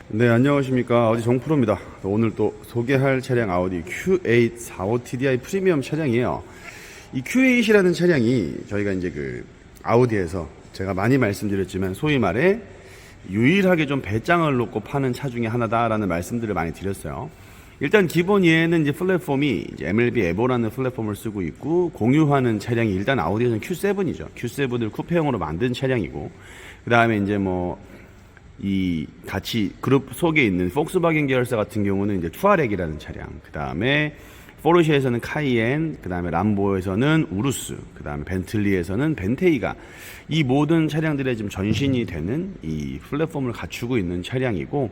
네, 안녕하십니까. 아우디 정프로입니다. 오늘 또 소개할 차량 아우디 Q8 45TDI 프리미엄 차량이에요. 이 Q8이라는 차량이 저희가 이제 아우디에서 제가 많이 말씀드렸지만 소위 말해 유일하게 좀 배짱을 놓고 파는 차 중에 하나다라는 말씀들을 많이 드렸어요. 일단 기본 얘는 이제 플랫폼이 이제 MLB 에보라는 플랫폼을 쓰고 있고, 공유하는 차량이 일단 아우디에서는 Q7이죠. Q7을 쿠페형으로 만든 차량이고, 그 다음에 이제 이 같이 그룹 속에 있는 폭스바겐 계열사 같은 경우는 이제 투아렉이라는 차량, 그 다음에 포르쉐에서는 카이엔, 그 다음에 람보에서는 우루스, 그 다음에 벤틀리에서는 벤테이가 이 모든 차량들의 지금 전신이 되는 이 플랫폼을 갖추고 있는 차량이고,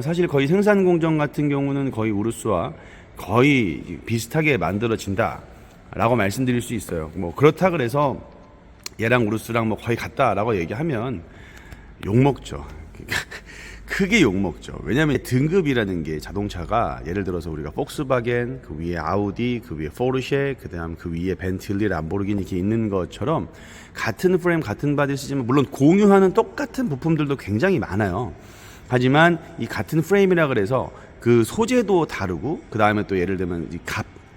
사실 거의 생산 공정 같은 경우는 거의 우루스와 거의 비슷하게 만들어진다라고 말씀드릴 수 있어요. 그렇다 그래서 얘랑 우루스랑 거의 같다라고 얘기하면 욕먹죠. 크게 욕먹죠. 왜냐하면 등급이라는 게 자동차가 예를 들어서 우리가 폭스바겐, 그 위에 아우디, 그 위에 포르쉐, 그다음 그 위에 벤틀리, 람보르기니 이렇게 있는 것처럼 같은 프레임, 같은 바디를 쓰지만 물론 공유하는 똑같은 부품들도 굉장히 많아요. 하지만 이 같은 프레임이라 그래서 그 소재도 다르고, 그 다음에 또 예를 들면 이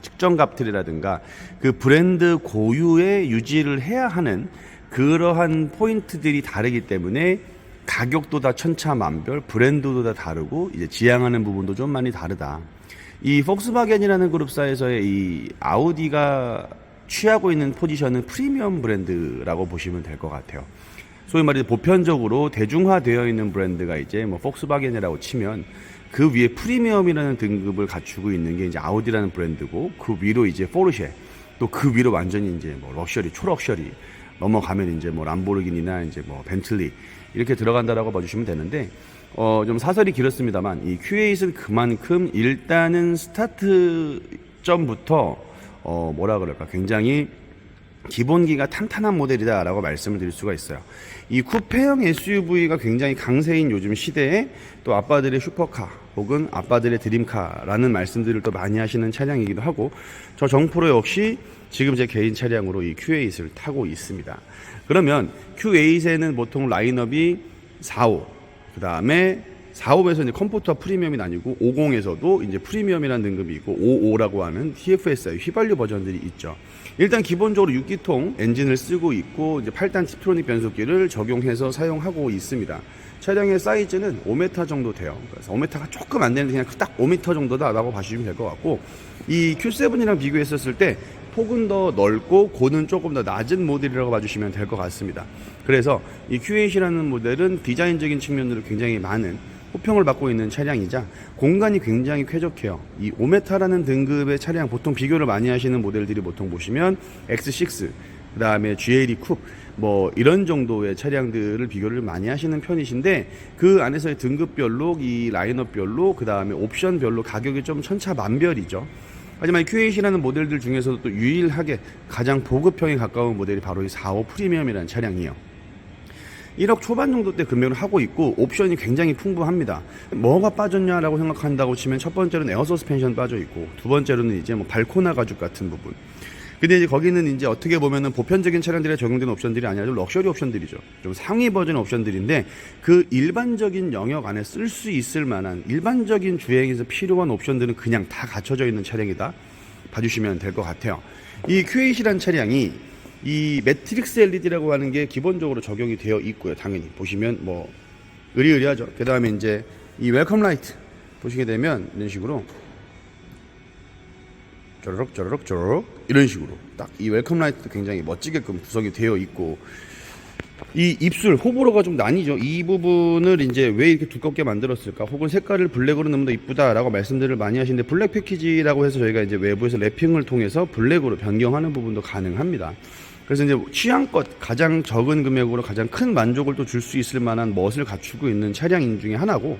측정 값들이라든가 그 브랜드 고유의 유지를 해야 하는 그러한 포인트들이 다르기 때문에 가격도 다 천차만별, 브랜드도 다 다르고, 이제 지향하는 부분도 좀 많이 다르다. 이 폭스바겐이라는 그룹사에서의 이 아우디가 취하고 있는 포지션은 프리미엄 브랜드라고 보시면 될 것 같아요. 소위 말해 보편적으로 대중화되어 있는 브랜드가 이제 폭스바겐이라고 치면 그 위에 프리미엄이라는 등급을 갖추고 있는 게 이제 아우디라는 브랜드고, 그 위로 이제 포르쉐, 또 그 위로 완전히 이제 럭셔리, 초럭셔리 넘어가면 이제 람보르기니나 이제 벤틀리 이렇게 들어간다라고 봐주시면 되는데, 좀 사설이 길었습니다만 이 Q8은 그만큼 일단은 스타트점부터 뭐라 그럴까, 굉장히 기본기가 탄탄한 모델이다라고 말씀을 드릴 수가 있어요. 이 쿠페형 SUV가 굉장히 강세인 요즘 시대에 또 아빠들의 슈퍼카 혹은 아빠들의 드림카라는 말씀들을 또 많이 하시는 차량이기도 하고, 저 정프로 역시 지금 제 개인 차량으로 이 Q8을 타고 있습니다. 그러면 Q8에는 보통 라인업이 45, 그 다음에 45에서 이제 컴포트와 프리미엄이 나뉘고, 50에서도 이제 프리미엄이라는 등급이 있고, 55라고 하는 TFSI 휘발유 버전들이 있죠. 일단 기본적으로 6기통 엔진을 쓰고 있고, 이제 8단 팁트로닉 변속기를 적용해서 사용하고 있습니다. 차량의 사이즈는 5m 정도 돼요. 그래서 5m가 조금 안 되는데 그냥 딱 5m 정도다라고 봐주시면 될 것 같고, 이 Q7이랑 비교했었을 때 폭은 더 넓고 고는 조금 더 낮은 모델이라고 봐주시면 될 것 같습니다. 그래서 이 Q8이라는 모델은 디자인적인 측면으로 굉장히 많은 호평을 받고 있는 차량이자 공간이 굉장히 쾌적해요. 이 5m라는 등급의 차량, 보통 비교를 많이 하시는 모델들이 보통 보시면 X6, 그 다음에 GLE 쿱 이런 정도의 차량들을 비교를 많이 하시는 편이신데, 그 안에서의 등급별로, 이 라인업별로, 그 다음에 옵션별로 가격이 좀 천차만별이죠. 하지만 Q8이라는 모델들 중에서도 또 유일하게 가장 보급형에 가까운 모델이 바로 이 45 프리미엄이라는 차량이에요. 1억 초반 정도 때 금액을 하고 있고, 옵션이 굉장히 풍부합니다. 뭐가 빠졌냐라고 생각한다고 치면 첫 번째로는 에어 서스펜션 빠져 있고, 두 번째로는 이제 발코나 가죽 같은 부분. 근데 이제 거기는 이제 어떻게 보면은 보편적인 차량들에 적용되는 옵션들이 아니라 좀 럭셔리 옵션들이죠. 좀 상위 버전 옵션들인데, 그 일반적인 영역 안에 쓸 수 있을 만한 일반적인 주행에서 필요한 옵션들은 그냥 다 갖춰져 있는 차량이다 봐주시면 될 것 같아요. 이 Q8이라는 차량이 이 매트릭스 LED라고 하는 게 기본적으로 적용이 되어 있고요. 당연히 보시면 의리의리하죠. 그 다음에 이제 이 웰컴 라이트 보시게 되면 이런 식으로 쪼르륵 이런 식으로 딱 이 웰컴 라이트도 굉장히 멋지게끔 구성이 되어 있고, 이 입술 호불호가 좀 나뉘죠. 이 부분을 이제 왜 이렇게 두껍게 만들었을까, 혹은 색깔을 블랙으로 넣으면 더 이쁘다라고 말씀들을 많이 하시는데, 블랙 패키지라고 해서 저희가 이제 외부에서 랩핑을 통해서 블랙으로 변경하는 부분도 가능합니다. 그래서 이제 취향껏 가장 적은 금액으로 가장 큰 만족을 또 줄 수 있을 만한 멋을 갖추고 있는 차량인 중에 하나고,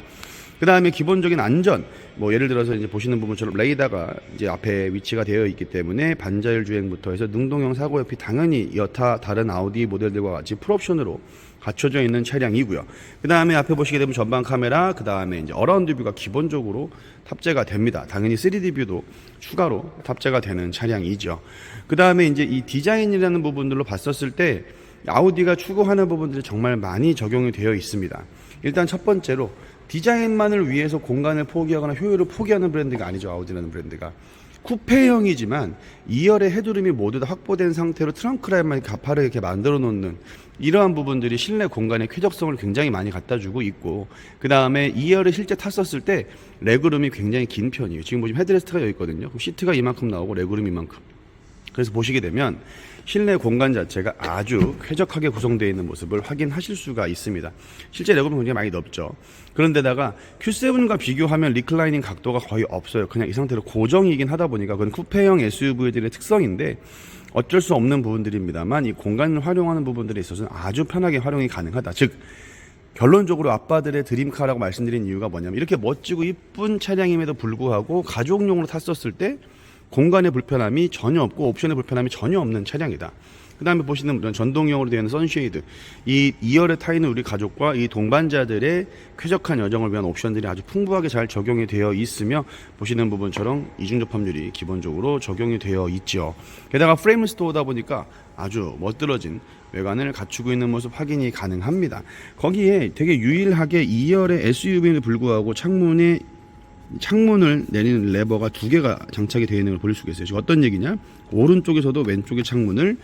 그 다음에 기본적인 안전, 예를 들어서 이제 보시는 부분처럼 레이더가 이제 앞에 위치가 되어 있기 때문에 반자율 주행부터 해서 능동형 사고 옆이 당연히 여타 다른 아우디 모델들과 같이 풀옵션으로 갖춰져 있는 차량이고요. 그 다음에 앞에 보시게 되면 전방 카메라, 그 다음에 이제 어라운드 뷰가 기본적으로 탑재가 됩니다. 당연히 3D 뷰도 추가로 탑재가 되는 차량이죠. 그 다음에 이제 이 디자인이라는 부분들로 봤었을 때 아우디가 추구하는 부분들이 정말 많이 적용이 되어 있습니다. 일단 첫 번째로 디자인만을 위해서 공간을 포기하거나 효율을 포기하는 브랜드가 아니죠. 아우디라는 브랜드가. 쿠페형이지만 2열의 헤드룸이 모두 다 확보된 상태로 트렁크 라인만 가파르게 이렇게 만들어 놓는 이러한 부분들이 실내 공간의 쾌적성을 굉장히 많이 갖다 주고 있고, 그 다음에 2열을 실제 탔었을 때 레그룸이 굉장히 긴 편이에요. 지금 보시면 헤드레스트가 여기 있거든요. 그럼 시트가 이만큼 나오고 레그룸이 이만큼. 그래서 보시게 되면 실내 공간 자체가 아주 쾌적하게 구성되어 있는 모습을 확인하실 수가 있습니다. 실제 레그룸은 굉장히 많이 넓죠. 그런데다가 Q7과 비교하면 리클라이닝 각도가 거의 없어요. 그냥 이 상태로 고정이긴 하다 보니까 그건 쿠페형 SUV들의 특성인데 어쩔 수 없는 부분들입니다만, 이 공간을 활용하는 부분들에 있어서는 아주 편하게 활용이 가능하다. 즉 결론적으로 아빠들의 드림카라고 말씀드린 이유가 뭐냐면, 이렇게 멋지고 이쁜 차량임에도 불구하고 가족용으로 탔었을 때 공간의 불편함이 전혀 없고 옵션의 불편함이 전혀 없는 차량이다. 그 다음에 보시는 이런 전동형으로 되어 있는 선쉐이드, 이 2열에 타 있는 우리 가족과 이 동반자들의 쾌적한 여정을 위한 옵션들이 아주 풍부하게 잘 적용이 되어 있으며, 보시는 부분처럼 이중 접합률이 기본적으로 적용이 되어 있죠. 게다가 프레임 스토어다 보니까 아주 멋들어진 외관을 갖추고 있는 모습 확인이 가능합니다. 거기에 되게 유일하게 2열의 SUV에도 불구하고 창문을 내리는 레버가 2개가 장착이 되어 있는 걸 볼 수가 있어요. 지금 어떤 얘기냐? 오른쪽에서도 왼쪽의 창문을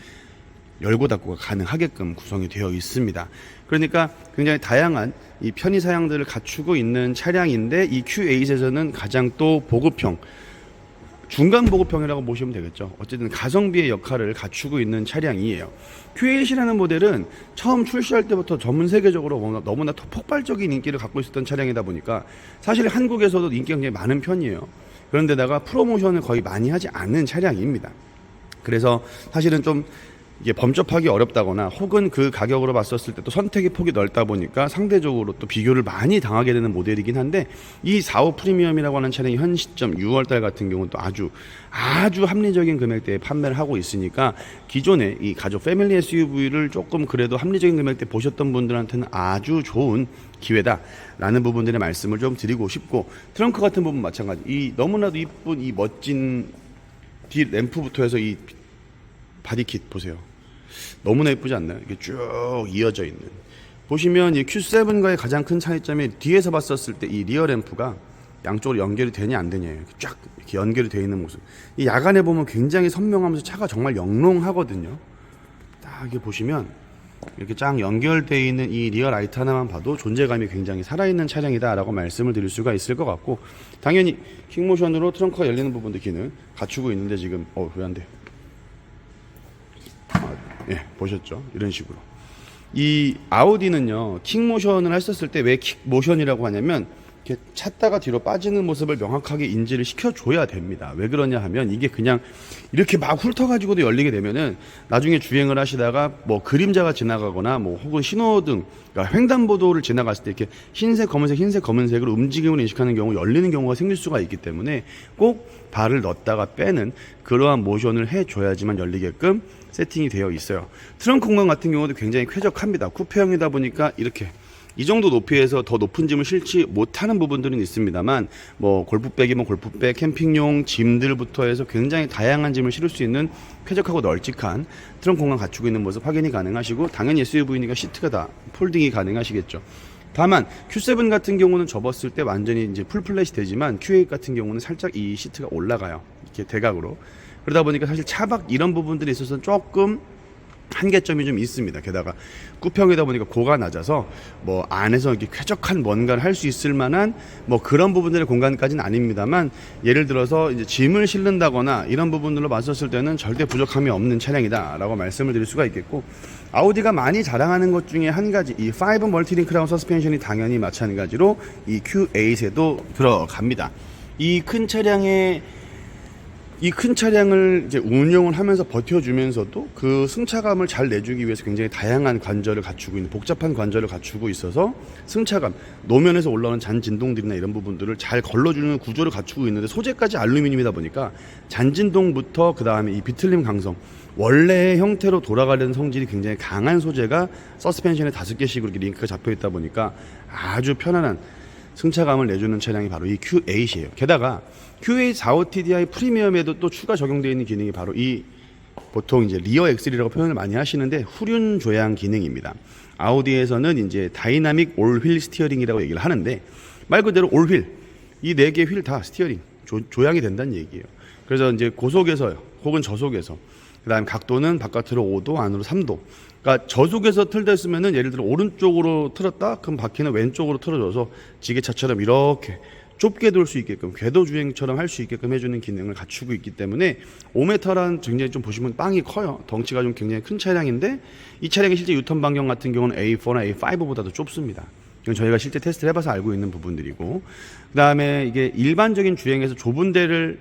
열고 닫고가 가능하게끔 구성이 되어 있습니다. 그러니까 굉장히 다양한 이 편의 사양들을 갖추고 있는 차량인데, 이 Q8에서는 가장 또 보급형, 중간 보급형이라고 보시면 되겠죠. 어쨌든 가성비의 역할을 갖추고 있는 차량이에요. Q8이라는 모델은 처음 출시할 때부터 전 세계적으로 너무나 폭발적인 인기를 갖고 있었던 차량이다 보니까 사실 한국에서도 인기가 굉장히 많은 편이에요. 그런데다가 프로모션을 거의 많이 하지 않는 차량입니다. 그래서 사실은 좀 이게 범접하기 어렵다거나 혹은 그 가격으로 봤었을 때 또 선택의 폭이 넓다 보니까 상대적으로 또 비교를 많이 당하게 되는 모델이긴 한데, 이 45 프리미엄이라고 하는 차량이 현 시점 6월달 같은 경우는 또 아주 합리적인 금액대에 판매를 하고 있으니까 기존에 이 가족 패밀리 SUV를 조금 그래도 합리적인 금액대 보셨던 분들한테는 아주 좋은 기회다라는 부분들의 말씀을 좀 드리고 싶고, 트렁크 같은 부분 마찬가지. 이 너무나도 이쁜 이 멋진 뒤 램프부터 해서 이 바디킷 보세요. 너무나 예쁘지 않나요? 이게 쭉 이어져 있는. 보시면 이 Q7과의 가장 큰 차이점이 뒤에서 봤었을 때 이 리어 램프가 양쪽으로 연결이 되냐 안 되냐, 쫙 이렇게 연결이 되어 있는 모습. 이 야간에 보면 굉장히 선명하면서 차가 정말 영롱하거든요. 딱 이렇게 보시면 이렇게 쫙 연결되어 있는 이 리어 라이트 하나만 봐도 존재감이 굉장히 살아있는 차량이다라고 말씀을 드릴 수가 있을 것 같고, 당연히 킥모션으로 트렁크가 열리는 부분도 기능 갖추고 있는데, 지금 왜 안 돼? 예, 보셨죠? 이런 식으로. 이 아우디는요, 킥모션을 했었을 때 왜 킥모션이라고 하냐면, 이렇게 찼다가 뒤로 빠지는 모습을 명확하게 인지를 시켜줘야 됩니다. 왜 그러냐 하면, 이게 그냥 이렇게 막 훑어가지고도 열리게 되면은 나중에 주행을 하시다가 뭐 그림자가 지나가거나 뭐 혹은 신호등, 그러니까 횡단보도를 지나갔을 때 이렇게 흰색, 검은색으로 움직임을 인식하는 경우 열리는 경우가 생길 수가 있기 때문에 꼭 발을 넣었다가 빼는 그러한 모션을 해줘야지만 열리게끔 세팅이 되어 있어요. 트렁크 공간 같은 경우도 굉장히 쾌적합니다. 쿠페형이다 보니까 이렇게 이 정도 높이에서 더 높은 짐을 실지 못하는 부분들은 있습니다만, 뭐 골프백이면 골프백, 캠핑용 짐들부터 해서 굉장히 다양한 짐을 실을 수 있는 쾌적하고 널찍한 트렁크 공간 갖추고 있는 모습 확인이 가능하시고, 당연히 SUV니까 시트가 다 폴딩이 가능하시겠죠. 다만 Q7 같은 경우는 접었을 때 완전히 이제 풀 플랫이 되지만, Q8 같은 경우는 살짝 이 시트가 올라가요. 이렇게 대각으로. 그러다 보니까 사실 차박 이런 부분들에 있어서는 조금 한계점이 좀 있습니다. 게다가 쿠평이다 보니까 고가 낮아서 뭐 안에서 이렇게 쾌적한 뭔가를 할 수 있을 만한 뭐 그런 부분들의 공간까지는 아닙니다만, 예를 들어서 이제 짐을 실는다거나 이런 부분들로 봤었을 때는 절대 부족함이 없는 차량이다라고 말씀을 드릴 수가 있겠고, 아우디가 많이 자랑하는 것 중에 한 가지, 이 5 멀티링 크라운 서스펜션이 당연히 마찬가지로 이 Q8에도 들어갑니다. 이 큰 차량을 이제 운용을 하면서 버텨주면서도 그 승차감을 잘 내주기 위해서 굉장히 다양한 관절을 갖추고 있는, 복잡한 관절을 갖추고 있어서 승차감, 노면에서 올라오는 잔 진동들이나 이런 부분들을 잘 걸러주는 구조를 갖추고 있는데, 소재까지 알루미늄이다 보니까 잔 진동부터 그 다음에 이 비틀림 강성, 원래의 형태로 돌아가려는 성질이 굉장히 강한 소재가 서스펜션에 5개씩으로 이렇게 링크가 잡혀 있다 보니까 아주 편안한 승차감을 내주는 차량이 바로 이 Q8이에요. 게다가 Q8 45TDI 프리미엄에도 또 추가 적용되어 있는 기능이 바로 이 보통 이제 리어 엑셀이라고 표현을 많이 하시는데 후륜 조향 기능입니다. 아우디에서는 이제 다이나믹 올 휠 스티어링이라고 얘기를 하는데 말 그대로 올 휠, 이 네 개의 휠 다 스티어링, 조향이 된다는 얘기예요. 그래서 이제 고속에서 혹은 저속에서 그다음 각도는 바깥으로 5도, 안으로 3도. 그러니까 저속에서 틀댔으면은 예를 들어 오른쪽으로 틀었다, 그럼 바퀴는 왼쪽으로 틀어줘서 지게차처럼 이렇게 좁게 돌 수 있게끔 궤도 주행처럼 할 수 있게끔 해주는 기능을 갖추고 있기 때문에 5m란 굉장히 좀 보시면 빵이 커요. 덩치가 좀 굉장히 큰 차량인데 이 차량의 실제 유턴 반경 같은 경우는 A4나 A5보다도 좁습니다. 이건 저희가 실제 테스트를 해봐서 알고 있는 부분들이고, 그 다음에 이게 일반적인 주행에서 좁은 데를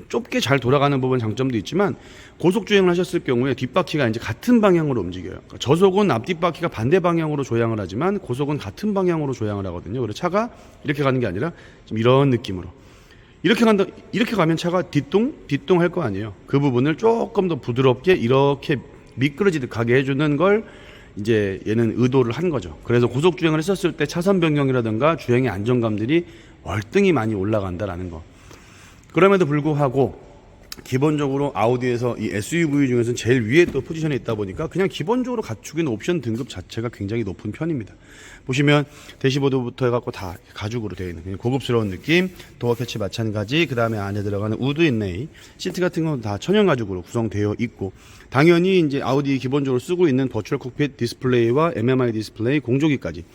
좁게 잘 돌아가는 부분 장점도 있지만 고속 주행을 하셨을 경우에 뒷바퀴가 이제 같은 방향으로 움직여요. 그러니까 저속은 앞뒷바퀴가 반대 방향으로 조향을 하지만 고속은 같은 방향으로 조향을 하거든요. 그래서 차가 이렇게 가는 게 아니라 좀 이런 느낌으로 이렇게 간다. 이렇게 가면 차가 뒤뚱 할 거 아니에요. 그 부분을 조금 더 부드럽게 이렇게 미끄러지듯 가게 해주는 걸 이제 얘는 의도를 한 거죠. 그래서 고속 주행을 했었을 때 차선 변경이라든가 주행의 안정감들이 월등히 많이 올라간다라는 거. 그럼에도 불구하고 기본적으로 아우디에서 이 SUV 중에서는 제일 위에 또 포지션에 있다 보니까 그냥 기본적으로 갖추고 있는 옵션 등급 자체가 굉장히 높은 편입니다. 보시면 대시보드부터 해갖고 다 가죽으로 되어 있는 고급스러운 느낌, 도어 캐치 마찬가지, 그 다음에 안에 들어가는 우드 인레이, 시트 같은 건 다 천연 가죽으로 구성되어 있고, 당연히 이제 아우디 기본적으로 쓰고 있는 버추얼 콕핏 디스플레이와 MMI 디스플레이 공조기까지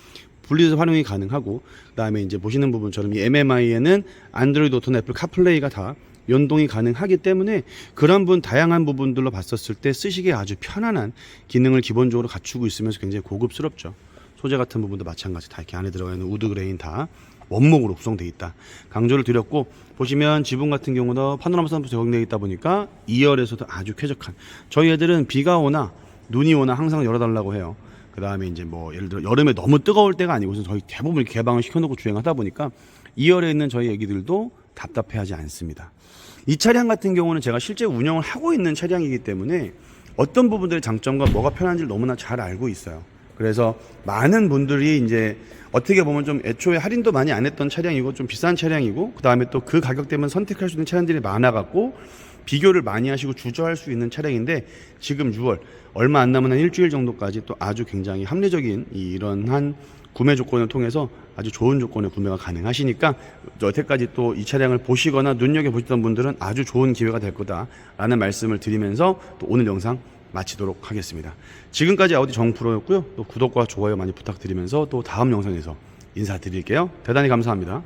분리해서 활용이 가능하고, 그다음에 이제 보시는 부분처럼 이 MMI에는 안드로이드 오토나 애플 카플레이가 다 연동이 가능하기 때문에 그런 다양한 부분들로 봤었을 때 쓰시기에 아주 편안한 기능을 기본적으로 갖추고 있으면서 굉장히 고급스럽죠. 소재 같은 부분도 마찬가지 다 이렇게 안에 들어가 있는 우드 그레인 다 원목으로 구성되어 있다. 강조를 드렸고, 보시면 지붕 같은 경우도 파노라마 선프 적용되어 있다 보니까 2열에서도 아주 쾌적한, 저희 애들은 비가 오나 눈이 오나 항상 열어달라고 해요. 그 다음에 이제 뭐 예를 들어 여름에 너무 뜨거울 때가 아니고 저희 대부분 개방을 시켜놓고 주행하다 보니까 2열에 있는 저희 애기들도 답답해하지 않습니다. 이 차량 같은 경우는 제가 실제 운영을 하고 있는 차량이기 때문에 어떤 부분들의 장점과 뭐가 편한지를 너무나 잘 알고 있어요. 그래서 많은 분들이 이제 어떻게 보면 좀 애초에 할인도 많이 안 했던 차량이고 좀 비싼 차량이고, 그 다음에 또 그 가격대면 선택할 수 있는 차량들이 많아갖고 비교를 많이 하시고 주저할 수 있는 차량인데, 지금 6월 얼마 안 남은 한 일주일 정도까지 또 아주 굉장히 합리적인 이런 한 구매 조건을 통해서 아주 좋은 조건의 구매가 가능하시니까 여태까지 또 이 차량을 보시거나 눈여겨보셨던 분들은 아주 좋은 기회가 될 거다라는 말씀을 드리면서 또 오늘 영상 마치도록 하겠습니다. 지금까지 아우디 정프로였고요. 또 구독과 좋아요 많이 부탁드리면서 또 다음 영상에서 인사드릴게요. 대단히 감사합니다.